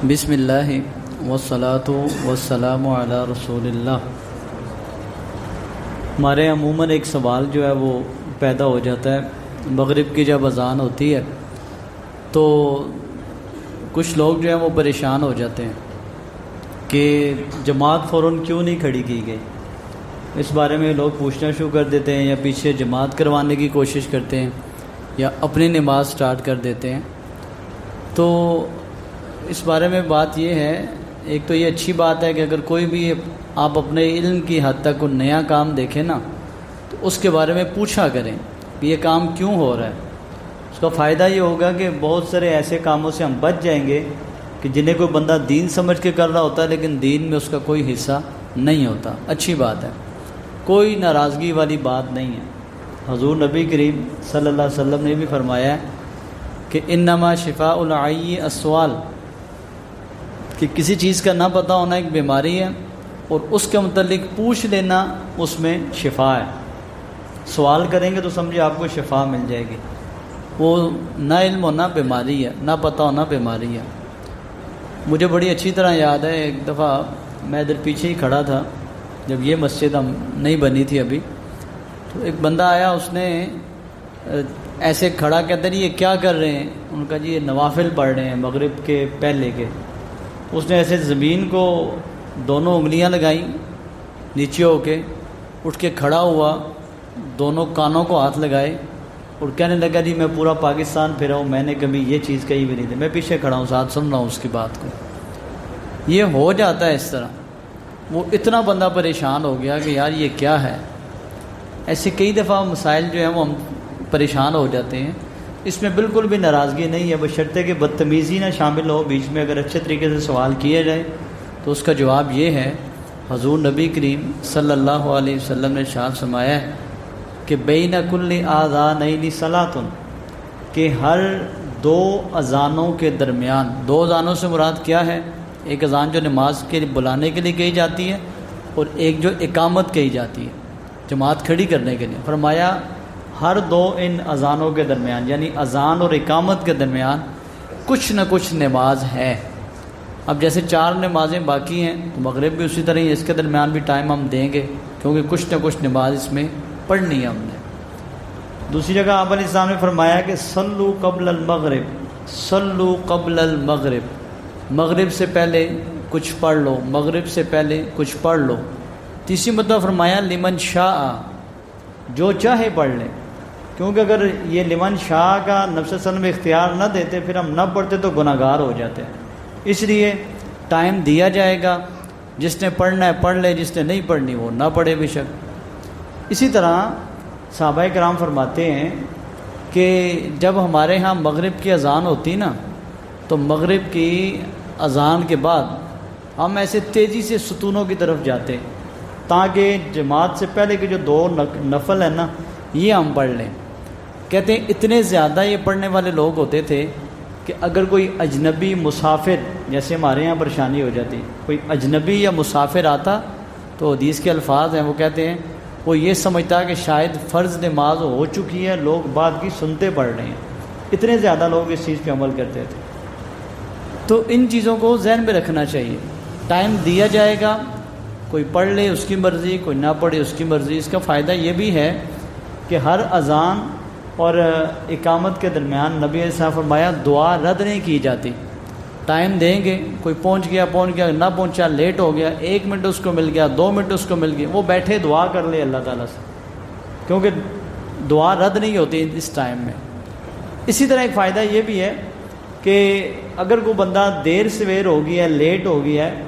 بسم اللہ والصلاۃ والسلام علی رسول اللہ۔ ہمارے عموماً ایک سوال جو ہے وہ پیدا ہو جاتا ہے، مغرب کی جب اذان ہوتی ہے تو کچھ لوگ جو ہیں وہ پریشان ہو جاتے ہیں کہ جماعت فوراً کیوں نہیں کھڑی کی گئی۔ اس بارے میں لوگ پوچھنا شروع کر دیتے ہیں، یا پیچھے جماعت کروانے کی کوشش کرتے ہیں، یا اپنی نماز سٹارٹ کر دیتے ہیں۔ تو اس بارے میں بات یہ ہے، ایک تو یہ اچھی بات ہے کہ اگر کوئی بھی آپ اپنے علم کی حد تک کوئی نیا کام دیکھیں نا تو اس کے بارے میں پوچھا کریں کہ یہ کام کیوں ہو رہا ہے۔ اس کا فائدہ یہ ہوگا کہ بہت سارے ایسے کاموں سے ہم بچ جائیں گے کہ جنہیں کوئی بندہ دین سمجھ کے کر رہا ہوتا ہے لیکن دین میں اس کا کوئی حصہ نہیں ہوتا۔ اچھی بات ہے، کوئی ناراضگی والی بات نہیں ہے۔ حضور نبی کریم صلی اللہ علیہ وسلم نے بھی فرمایا ہے کہ انما شفاء العی السؤال، کہ کسی چیز کا نہ پتہ ہونا ایک بیماری ہے اور اس کے متعلق پوچھ لینا اس میں شفا ہے۔ سوال کریں گے تو سمجھے آپ کو شفا مل جائے گی۔ وہ نہ علم ہونا بیماری ہے، نہ پتہ ہونا بیماری ہے۔ مجھے بڑی اچھی طرح یاد ہے، ایک دفعہ میں ادھر پیچھے ہی کھڑا تھا جب یہ مسجد ہم نہیں بنی تھی ابھی، تو ایک بندہ آیا، اس نے ایسے کھڑا کہتا ہے یہ کیا کر رہے ہیں؟ ان کا جی یہ نوافل پڑھ رہے ہیں مغرب کے پہلے کے۔ اس نے ایسے زمین کو دونوں انگلیاں لگائیں نیچے ہو کے، اٹھ کے کھڑا ہوا، دونوں کانوں کو ہاتھ لگائے اور کہنے لگا جی میں پورا پاکستان پھرا ہوں، میں نے کبھی یہ چیز کہی بھی نہیں تھی، میں پیچھے کھڑا ہوں، ساتھ سن رہا ہوں اس کی بات کو۔ یہ ہو جاتا ہے اس طرح۔ وہ اتنا بندہ پریشان ہو گیا کہ یار یہ کیا ہے۔ ایسے کئی دفعہ مسائل جو ہیں وہ ہم پریشان ہو جاتے ہیں۔ اس میں بالکل بھی ناراضگی نہیں ہے، بشرطے کہ بدتمیزی نہ شامل ہو بیچ میں۔ اگر اچھے طریقے سے سوال کیے جائے تو اس کا جواب یہ ہے، حضور نبی کریم صلی اللہ علیہ وسلم نے ارشاد فرمایا ہے کہ بین کل آذانین صلاۃ، کہ ہر دو اذانوں کے درمیان، دو اذانوں سے مراد کیا ہے؟ ایک اذان جو نماز کے بلانے کے لیے کہی جاتی ہے اور ایک جو اقامت کہی جاتی ہے جماعت کھڑی کرنے کے لیے۔ فرمایا ہر دو ان اذانوں کے درمیان، یعنی اذان اور اقامت کے درمیان کچھ نہ کچھ نماز ہے۔ اب جیسے 4 نمازیں باقی ہیں تو مغرب بھی اسی طرح ہی، اس کے درمیان بھی ٹائم ہم دیں گے کیونکہ کچھ نہ کچھ نماز اس میں پڑھنی ہے ہم نے۔ دوسری جگہ آپ علیہ السلام نے فرمایا کہ صلو قبل المغرب، صلو قبل المغرب، مغرب سے پہلے کچھ پڑھ لو، مغرب سے پہلے کچھ پڑھ لو۔ تیسری مرتبہ فرمایا لمن شاء، جو چاہے پڑھ لے، کیونکہ اگر یہ لمن شاء کا نبی صلی اللہ علیہ وسلم اختیار نہ دیتے پھر ہم نہ پڑھتے تو گناہ گار ہو جاتے ہیں۔ اس لیے ٹائم دیا جائے گا، جس نے پڑھنا ہے پڑھ لے، جس نے نہیں پڑھنی وہ نہ پڑھے بے شک۔ اسی طرح صحابہ کرام فرماتے ہیں کہ جب ہمارے ہاں مغرب کی اذان ہوتی نا تو مغرب کی اذان کے بعد ہم ایسے تیزی سے ستونوں کی طرف جاتے تاکہ جماعت سے پہلے کے جو 2 نفل ہیں نا یہ ہم پڑھ لیں۔ کہتے ہیں اتنے زیادہ یہ پڑھنے والے لوگ ہوتے تھے کہ اگر کوئی اجنبی مسافر، جیسے ہمارے یہاں پریشانی ہو جاتی، کوئی اجنبی یا مسافر آتا تو حدیث کے الفاظ ہیں، وہ کہتے ہیں وہ یہ سمجھتا کہ شاید فرض نماز ہو چکی ہے، لوگ بعد کی سنتے پڑھ رہے ہیں۔ اتنے زیادہ لوگ اس چیز پہ عمل کرتے تھے۔ تو ان چیزوں کو ذہن میں رکھنا چاہیے۔ ٹائم دیا جائے گا، کوئی پڑھ لے اس کی مرضی، کوئی نہ پڑھے اس کی مرضی۔ اس کا فائدہ یہ بھی ہے کہ ہر اذان اور اقامت کے درمیان نبی علیہ السلام فرمایا دعا رد نہیں کی جاتی۔ ٹائم دیں گے، کوئی پہنچ گیا نہ پہنچا، لیٹ ہو گیا، 1 منٹ اس کو مل گیا، 2 منٹ اس کو مل گیا، وہ بیٹھے دعا کر لے اللہ تعالیٰ سے، کیونکہ دعا رد نہیں ہوتی اس ٹائم میں۔ اسی طرح ایک فائدہ یہ بھی ہے کہ اگر کوئی بندہ دیر سویر ہو گیا ہے، لیٹ ہو گیا ہے،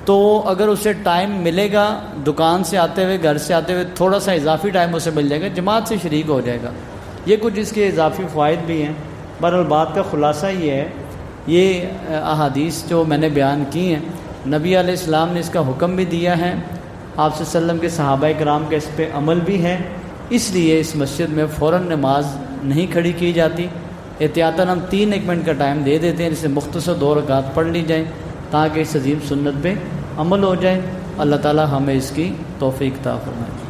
تو اگر اسے ٹائم ملے گا دکان سے آتے ہوئے، گھر سے آتے ہوئے، تھوڑا سا اضافی ٹائم اسے مل جائے گا، جماعت سے شریک ہو جائے گا۔ یہ کچھ اس کے اضافی فوائد بھی ہیں۔ بہرحال بات کا خلاصہ یہ ہے، یہ احادیث جو میں نے بیان کی ہیں، نبی علیہ السلام نے اس کا حکم بھی دیا ہے، آپ صلی اللہ علیہ وسلم کے صحابہ کرام کا اس پہ عمل بھی ہے، اس لیے اس مسجد میں فوراً نماز نہیں کھڑی کی جاتی۔ احتیاطاً ہم 3 منٹ کا ٹائم دے دیتے ہیں، جسے مختصر 2 رکعات پڑھ لی جائیں تاکہ اس عظیم سنت پہ عمل ہو جائے۔ اللہ تعالی ہمیں اس کی توفیق عطا فرمائے۔